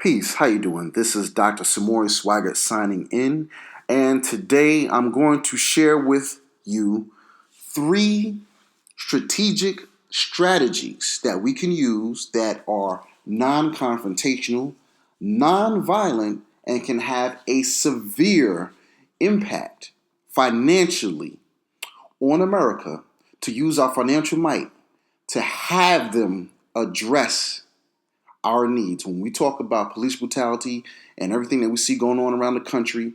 Peace, how you doing? This is Dr. Samori Swygert signing in, and today I'm going to share with you 3 strategic strategies that we can use that are non-confrontational, non-violent, and can have a severe impact financially on America, to use our financial might to have them address our needs. When we talk about police brutality and everything that we see going on around the country,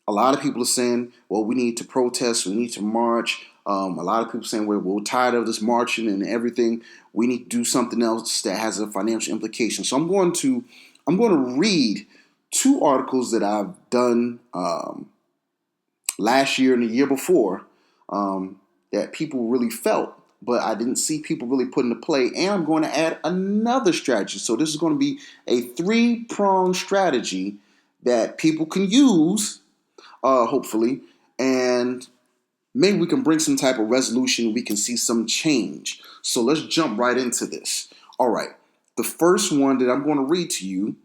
a lot of people are saying, well, we need to protest, we need to march. A lot of people saying we're tired of this marching and everything. We need to do something else that has a financial implication. So I'm going to read 2 articles that I've done last year and the year before that people really felt, but I didn't see people really put into play. And I'm going to add another strategy. So this is going to be a 3-pronged strategy that people can use, hopefully, and maybe we can bring some type of resolution. We can see some change. So let's jump right into this. All right. The first one that I'm going to read to you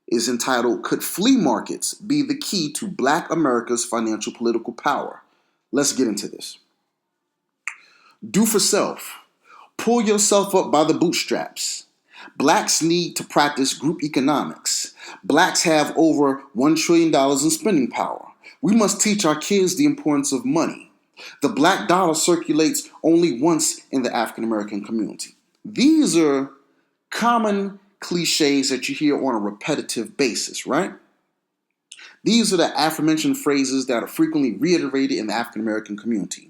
is entitled, "Could Flea Markets Be the Key to Black America's Financial Political Power?" Let's get into this. Do for self. Pull yourself up by the bootstraps. Blacks need to practice group economics. Blacks have over $1 trillion in spending power. We must teach our kids the importance of money. The black dollar circulates only once in the African American community. These are common cliches that you hear on a repetitive basis, right? These are the aforementioned phrases that are frequently reiterated in the African American community.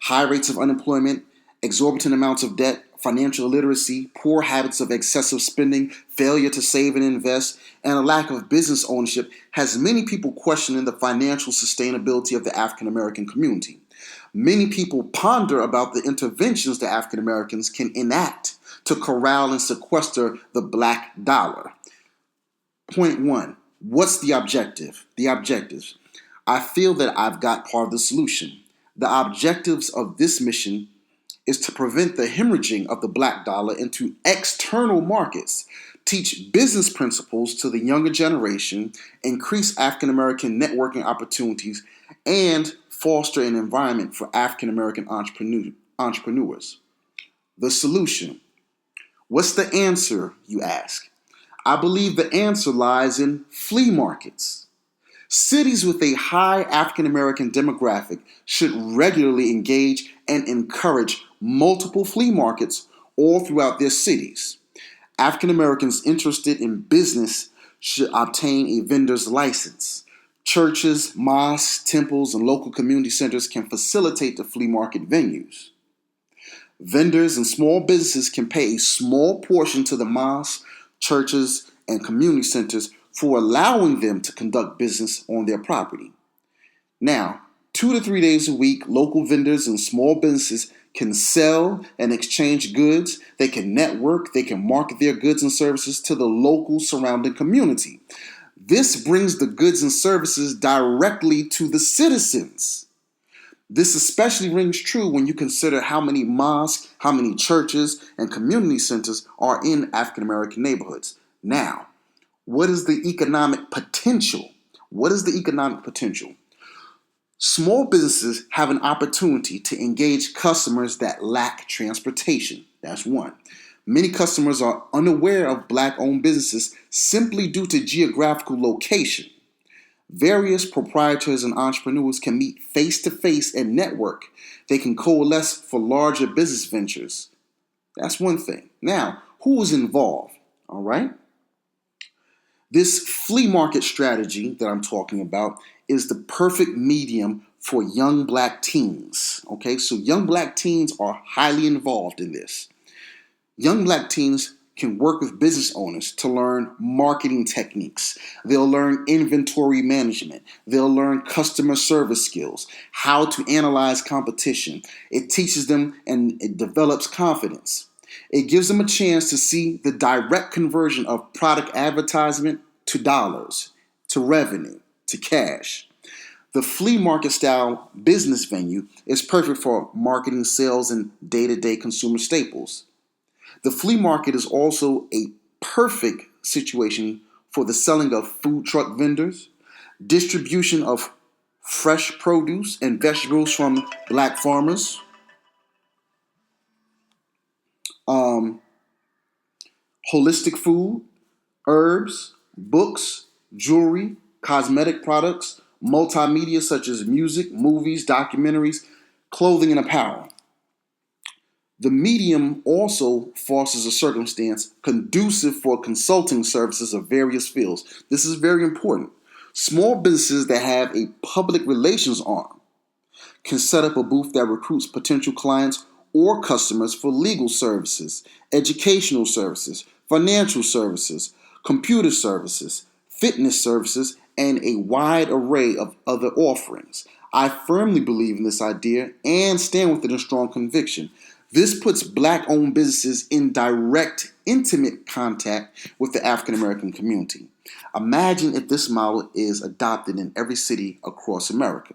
High rates of unemployment, exorbitant amounts of debt, financial illiteracy, poor habits of excessive spending, failure to save and invest, and a lack of business ownership has many people questioning the financial sustainability of the African American community. Many people ponder about the interventions that African Americans can enact to corral and sequester the black dollar. Point 1. What's the objective? The objectives. I feel that I've got part of the solution. The objectives of this mission is to prevent the hemorrhaging of the black dollar into external markets, teach business principles to the younger generation, increase African American networking opportunities, and foster an environment for African American entrepreneurs. The solution. What's the answer, you ask? I believe the answer lies in flea markets. Cities with a high African American demographic should regularly engage and encourage multiple flea markets all throughout their cities. African Americans interested in business should obtain a vendor's license. Churches, mosques, temples, and local community centers can facilitate the flea market venues. Vendors and small businesses can pay a small portion to the mosques, churches, and community centers for allowing them to conduct business on their property. Now, 2 to 3 days a week, local vendors and small businesses can sell and exchange goods. They can network. They can market their goods and services to the local surrounding community. This brings the goods and services directly to the citizens. This especially rings true when you consider how many mosques, how many churches, and community centers are in African American neighborhoods. Now, what is the economic potential? What is the economic potential? Small businesses have an opportunity to engage customers that lack transportation. That's one. Many customers are unaware of Black-owned businesses simply due to geographical location. Various proprietors and entrepreneurs can meet face-to-face and network. They can coalesce for larger business ventures. That's one thing. Now, who is involved? All right. This flea market strategy that I'm talking about is the perfect medium for young Black teens. Okay, so young Black teens are highly involved in this. Young Black teens can work with business owners to learn marketing techniques. They'll learn inventory management. They'll learn customer service skills, how to analyze competition. It teaches them and it develops confidence. It gives them a chance to see the direct conversion of product advertisement to dollars, to revenue, to cash. The flea market style business venue is perfect for marketing, sales, and day-to-day consumer staples. The flea market is also a perfect situation for the selling of food truck vendors, distribution of fresh produce and vegetables from black farmers, holistic food, herbs, books, jewelry, cosmetic products, multimedia such as music, movies, documentaries, clothing, and apparel. The medium also fosters a circumstance conducive for consulting services of various fields. This is very important. Small businesses that have a public relations arm can set up a booth that recruits potential clients or customers for legal services, educational services, financial services, computer services, fitness services, and a wide array of other offerings. I firmly believe in this idea and stand with it in strong conviction. This puts black-owned businesses in direct, intimate contact with the African American community. Imagine if this model is adopted in every city across America.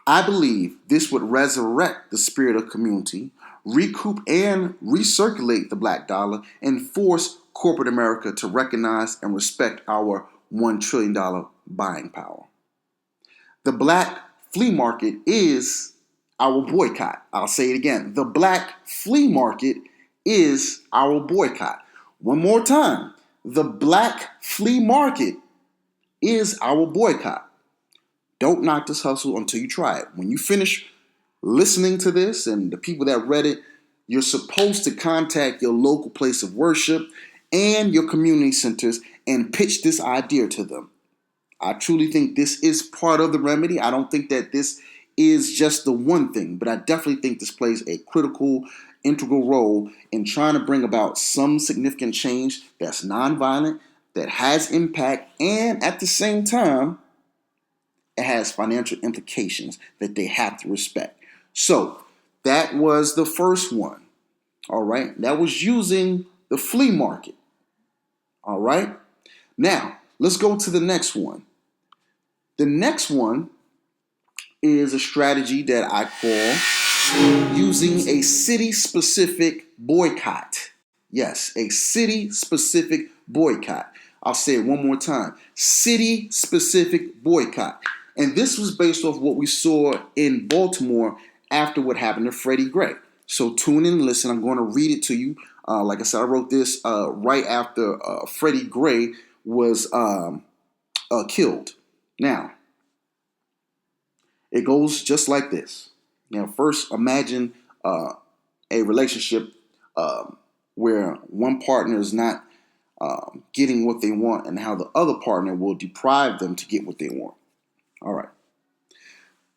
I believe this would resurrect the spirit of community, recoup and recirculate the black dollar, and force corporate America to recognize and respect our $1 trillion buying power. The black flea market is our boycott. I'll say it again. The black flea market is our boycott. One more time. The black flea market is our boycott. Don't knock this hustle until you try it. When you finish listening to this and the people that read it, you're supposed to contact your local place of worship and your community centers and pitch this idea to them. I truly think this is part of the remedy. I don't think that this is just the one thing, but I definitely think this plays a critical, integral role in trying to bring about some significant change that's nonviolent, that has impact, and at the same time, it has financial implications that they have to respect. So that was the first one. All right. That was using the flea market. All right. Now, let's go to the next one. The next one is a strategy that I call using a city-specific boycott. Yes, a city-specific boycott. I'll say it one more time. City-specific boycott. And this was based off what we saw in Baltimore after what happened to Freddie Gray. So tune in and listen. I'm going to read it to you. Like I said, I wrote this right after Freddie Gray was killed. Now, it goes just like this. Now, first, imagine a relationship where one partner is not getting what they want and how the other partner will deprive them to get what they want. All right.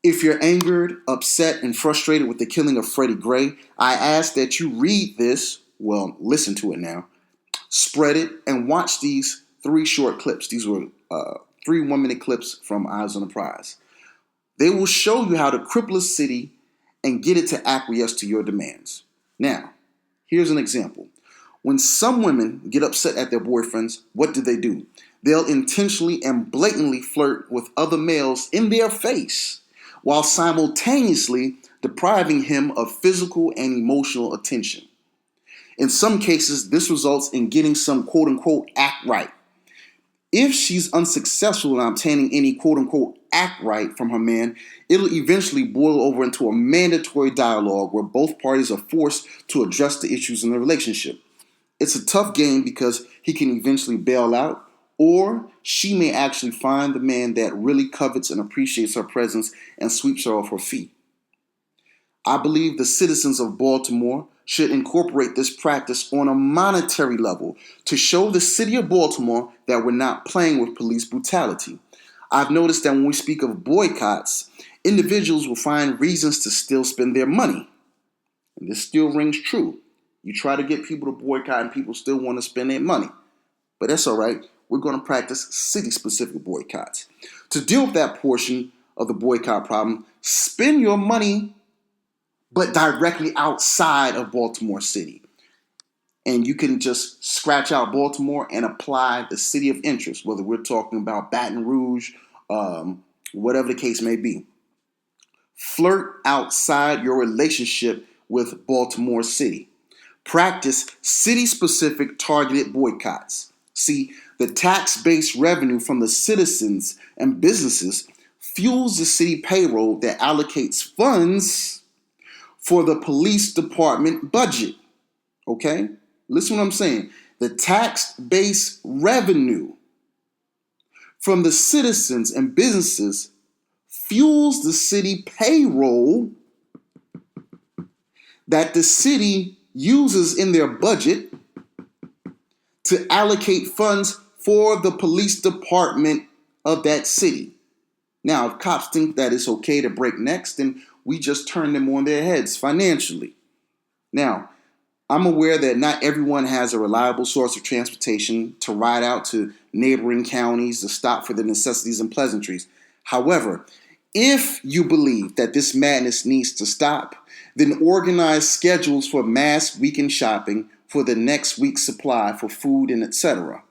If you're angered, upset, and frustrated with the killing of Freddie Gray, I ask that you read this, well, listen to it now, spread it, and watch these 3 short clips. These were 3 1-minute clips from Eyes on the Prize. They will show you how to cripple a city and get it to acquiesce to your demands. Now, here's an example. When some women get upset at their boyfriends, what do? They'll intentionally and blatantly flirt with other males in their face, while simultaneously depriving him of physical and emotional attention. In some cases, this results in getting some quote-unquote act right. If she's unsuccessful in obtaining any quote-unquote act right from her man, it'll eventually boil over into a mandatory dialogue where both parties are forced to address the issues in the relationship. It's a tough game because he can eventually bail out, or she may actually find the man that really covets and appreciates her presence and sweeps her off her feet. I believe the citizens of Baltimore should incorporate this practice on a monetary level to show the city of Baltimore that we're not playing with police brutality. I've noticed that when we speak of boycotts, individuals will find reasons to still spend their money. And this still rings true. You try to get people to boycott and people still want to spend their money. But that's all right. We're going to practice city-specific boycotts. To deal with that portion of the boycott problem, spend your money, but directly outside of Baltimore City. And you can just scratch out Baltimore and apply the city of interest, whether we're talking about Baton Rouge, whatever the case may be. Flirt outside your relationship with Baltimore City. Practice city-specific targeted boycotts. See, the tax-based revenue from the citizens and businesses fuels the city payroll that allocates funds for the police department budget. Okay? Listen what I'm saying. The tax-based revenue from the citizens and businesses fuels the city payroll that the city uses in their budget to allocate funds for the police department of that city. Now, if cops think that it's okay to break necks, then we just turn them on their heads financially. Now, I'm aware that not everyone has a reliable source of transportation to ride out to neighboring counties to stop for the necessities and pleasantries. However, if you believe that this madness needs to stop, then organize schedules for mass weekend shopping for the next week's supply for food and etc.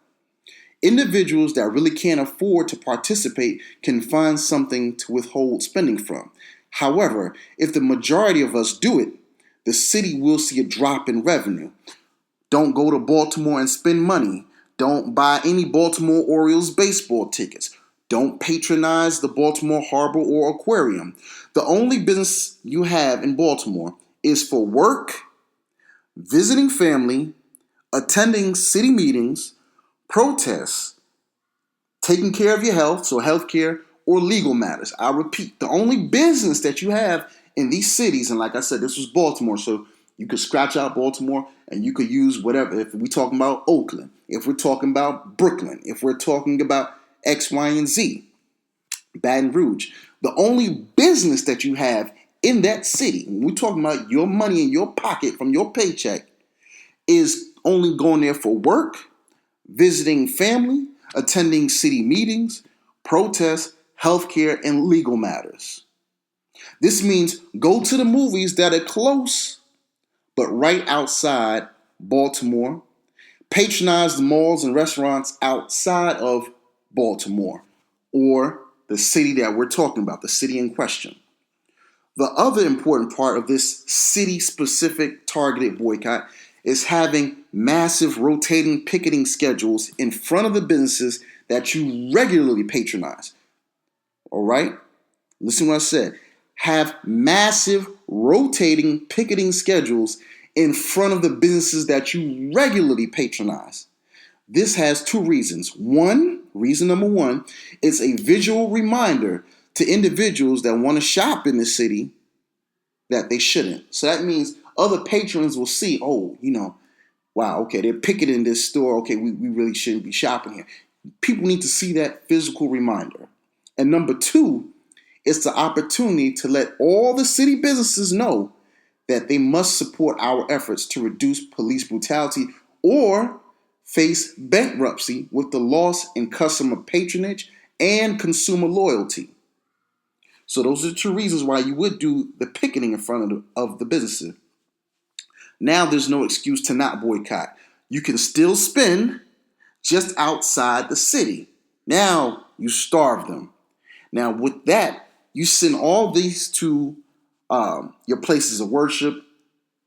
Individuals that really can't afford to participate can find something to withhold spending from. However, if the majority of us do it, the city will see a drop in revenue. Don't go to Baltimore and spend money. Don't buy any Baltimore Orioles baseball tickets. Don't patronize the Baltimore Harbor or Aquarium. The only business you have in Baltimore is for work, visiting family, attending city meetings, protests, taking care of your health, so healthcare, or legal matters. I repeat, the only business that you have in these cities, and like I said, this was Baltimore, so you could scratch out Baltimore and you could use whatever. If we're talking about Oakland, if we're talking about Brooklyn, if we're talking about X, Y, and Z, Baton Rouge, the only business that you have in that city, when we're talking about your money in your pocket from your paycheck, is only going there for work, visiting family, attending city meetings, protests, healthcare, and legal matters. This means go to the movies that are close, but right outside Baltimore. Patronize the malls and restaurants outside of Baltimore or the city that we're talking about, the city in question. The other important part of this city-specific targeted boycott is having massive rotating picketing schedules in front of the businesses that you regularly patronize. All right? Listen to what I said. Have massive rotating picketing schedules in front of the businesses that you regularly patronize. This has two reasons. Reason number one, is a visual reminder to individuals that want to shop in the city that they shouldn't. So that means other patrons will see, wow, okay, they're picketing this store. Okay, we really shouldn't be shopping here. People need to see that physical reminder. And number two, it's the opportunity to let all the city businesses know that they must support our efforts to reduce police brutality or face bankruptcy with the loss in customer patronage and consumer loyalty. So those are the two reasons why you would do the picketing in front of the businesses. Now there's no excuse to not boycott. You can still spend just outside the city. Now you starve them. Now with that, you send all these to your places of worship,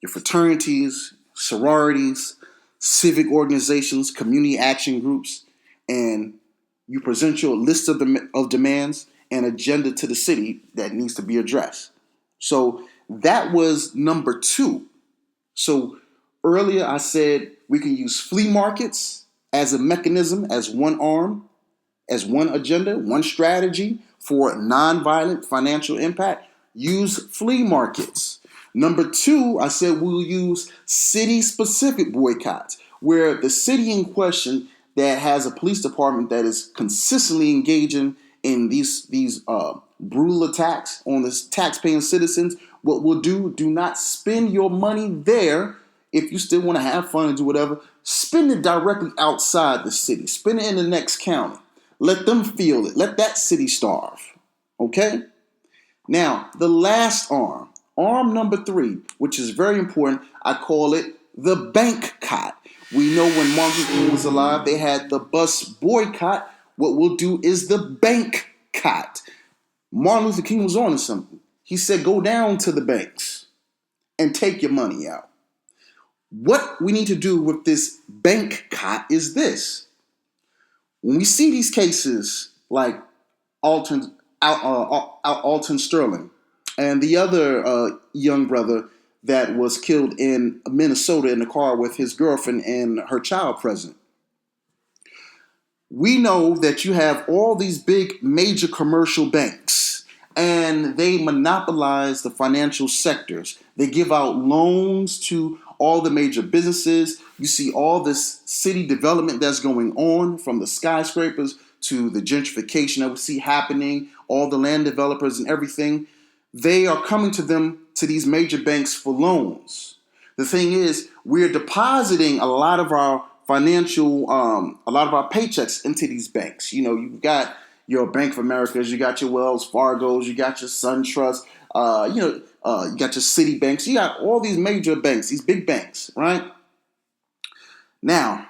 your fraternities, sororities, civic organizations, community action groups, and you present your list of demands and agenda to the city that needs to be addressed. So that was number two. So earlier I said we can use flea markets as a mechanism, as one arm, as one agenda, one strategy for nonviolent financial impact. Use flea markets. Number two, I said we'll use city-specific boycotts, where the city in question that has a police department that is consistently engaging in these brutal attacks on the taxpaying citizens, what we'll do not spend your money there. If you still want to have fun and do whatever, spend it directly outside the city. Spend it in the next county. Let them feel it. Let that city starve. Okay? Now, the last arm number three, which is very important, I call it the bank cot. We know when Martin Luther King was alive, they had the bus boycott. What we'll do is the bank cot. Martin Luther King was on to something. He said, go down to the banks and take your money out. What we need to do with this bank cot is this. When we see these cases like Alton Sterling and the other young brother that was killed in Minnesota in the car with his girlfriend and her child present, we know that you have all these big major commercial banks, and they monopolize the financial sectors. They give out loans to all the major businesses. You see all this city development that's going on, from the skyscrapers to the gentrification that we see happening, all the land developers and everything. They are coming to these major banks for loans. The thing is, we're depositing a lot of our paychecks into these banks. You know, you've got your Bank of Americas, you got your Wells Fargos, you got your SunTrust, you got your Citibanks, you got all these major banks, these big banks, right? Now,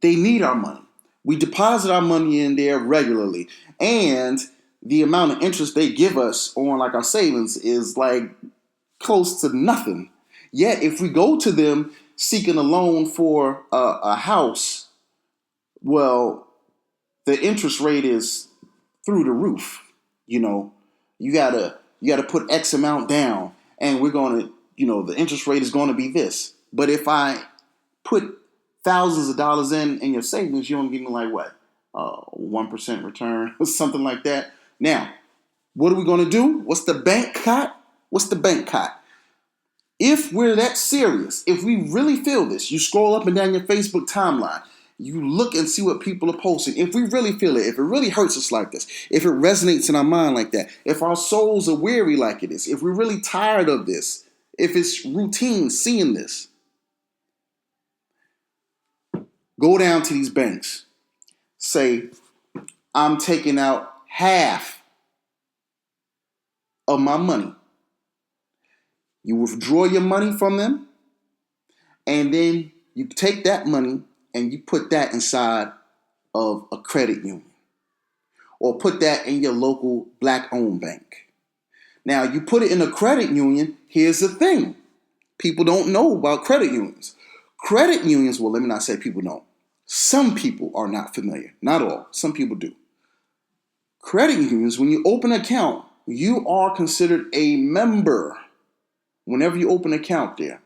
they need our money. We deposit our money in there regularly, and the amount of interest they give us on like our savings is like close to nothing. Yet, if we go to them seeking a loan for a house, well, the interest rate is through the roof. You know, you gotta put X amount down, and we're gonna, the interest rate is gonna be this. But if I put thousands of dollars in your savings, you're gonna give me like what, 1% return or something like that. Now, what are we gonna do? What's the bank cut? If we're that serious, if we really feel this, you scroll up and down your Facebook timeline, you look and see what people are posting. If we really feel it, if it really hurts us like this, if it resonates in our mind like that, if our souls are weary like it is, if we're really tired of this, if it's routine seeing this, go down to these banks. Say, I'm taking out half of my money. You withdraw your money from them, and then you take that money and you put that inside of a credit union, or put that in your local black-owned bank. Now, you put it in a credit union. Here's the thing. People don't know about credit unions. Credit unions, well, let me not say people don't. Some people are not familiar. Not all. Some people do. Credit unions, when you open an account, you are considered a member whenever you open an account there.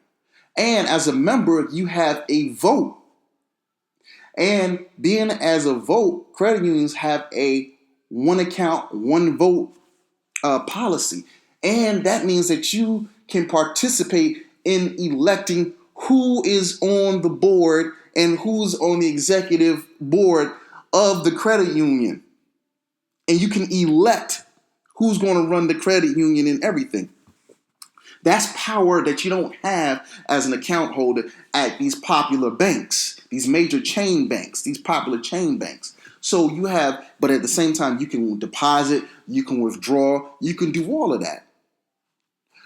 And as a member, you have a vote. And being as a vote, credit unions have a one account, one vote policy. And that means that you can participate in electing who is on the board and who's on the executive board of the credit union. And you can elect who's going to run the credit union and everything. That's power that you don't have as an account holder at these popular banks, these major chain banks, these popular chain banks. So you have, but at the same time, you can deposit, you can withdraw, you can do all of that.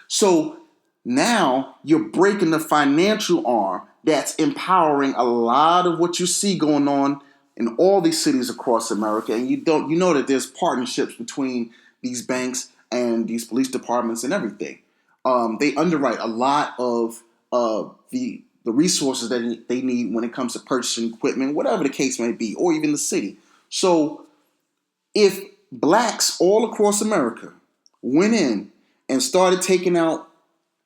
So now you're breaking the financial arm that's empowering a lot of what you see going on in all these cities across America. And you know that there's partnerships between these banks and these police departments and everything. They underwrite a lot of the resources that they need when it comes to purchasing equipment, whatever the case may be, or even the city. So if blacks all across America went in and started taking out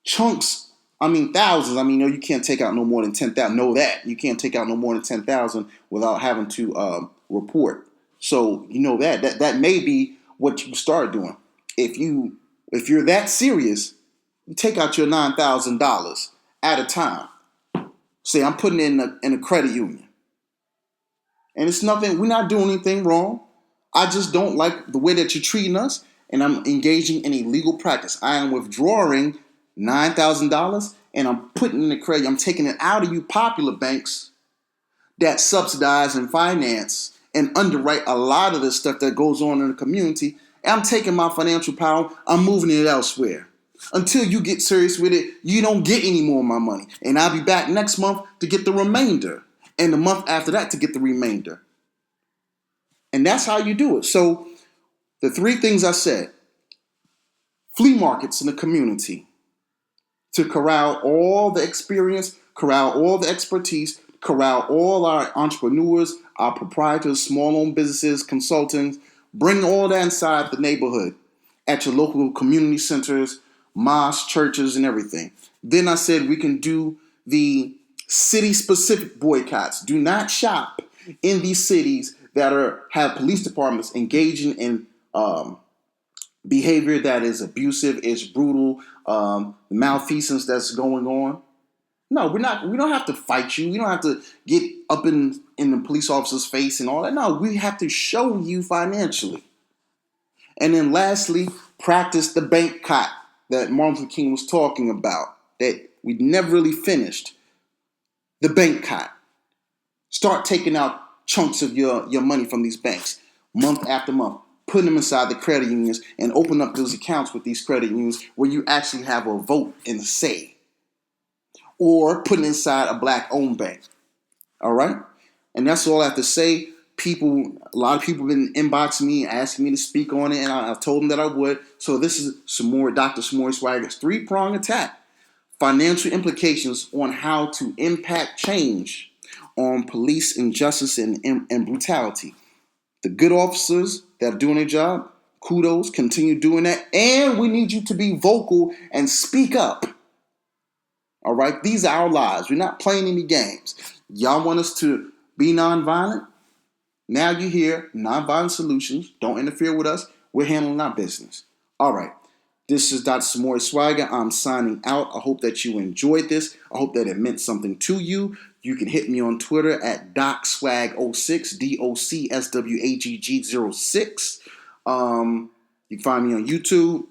chunks, thousands, no, you can't take out no more than 10,000. Know that. You can't take out no more than 10,000 without having to report. So you know that may be what you start doing. If you're that serious, you take out your $9,000 at a time. Say, I'm putting it in a credit union. And it's nothing, we're not doing anything wrong. I just don't like the way that you're treating us, and I'm engaging in a legal practice. I am withdrawing $9,000 and I'm putting it in the credit. I'm taking it out of you popular banks that subsidize and finance and underwrite a lot of the stuff that goes on in the community. And I'm taking my financial power, I'm moving it elsewhere. Until you get serious with it, you don't get any more of my money. And I'll be back next month to get the remainder. And the month after that to get the remainder. And that's how you do it. So the three things I said: flea markets in the community to corral all the experience, corral all the expertise, corral all our entrepreneurs, our proprietors, small-owned businesses, consultants. Bring all that inside the neighborhood at your local community centers, mosques, churches, and everything. Then I said we can do the city-specific boycotts. Do not shop in these cities that have police departments engaging in behavior that is abusive, is brutal, malfeasance that's going on. No, we're not. We don't have to fight you. We don't have to get up in the police officer's face and all that. No, we have to show you financially. And then lastly, practice the bank cot that Martin Luther King was talking about that we never really finished. The bank cot. Start taking out chunks of your money from these banks month after month. Put them inside the credit unions and open up those accounts with these credit unions where you actually have a vote and a say. Or put it inside a black-owned bank. All right? And that's all I have to say. A lot of people have been inboxing me, asking me to speak on it, and I've told them that I would. So this is Dr. Samori Swygert's three-pronged attack. Financial implications on how to impact change on police injustice and brutality. The good officers that are doing their job, kudos, continue doing that. And we need you to be vocal and speak up. All right? These are our lives. We're not playing any games. Y'all want us to be nonviolent? Now you hear nonviolent solutions. Don't interfere with us. We're handling our business. All right. This is Dr. Samori Swygert. I'm signing out. I hope that you enjoyed this. I hope that it meant something to you. You can hit me on Twitter at DocSwag06, DocSwagg06. You can find me on YouTube.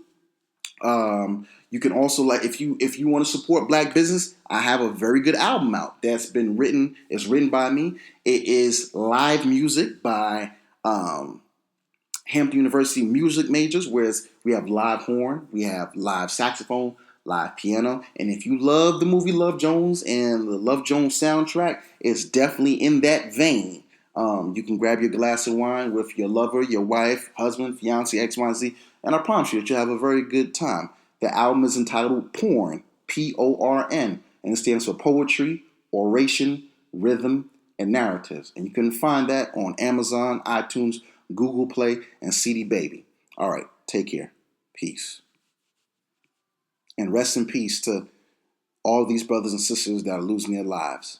You can also, like, if you want to support black business, I have a very good album out that's been written. It's written by me. It is live music by Hampton University music majors, whereas we have live horn, we have live saxophone, live piano. And if you love the movie Love Jones and the Love Jones soundtrack, it's definitely in that vein. You can grab your glass of wine with your lover, your wife, husband, fiance, XYZ, and I promise you that you'll have a very good time. The album is entitled Porn, P-O-R-N, and it stands for Poetry, Oration, Rhythm, and Narratives. And you can find that on Amazon, iTunes, Google Play, and CD Baby. All right, take care. Peace. And rest in peace to all these brothers and sisters that are losing their lives.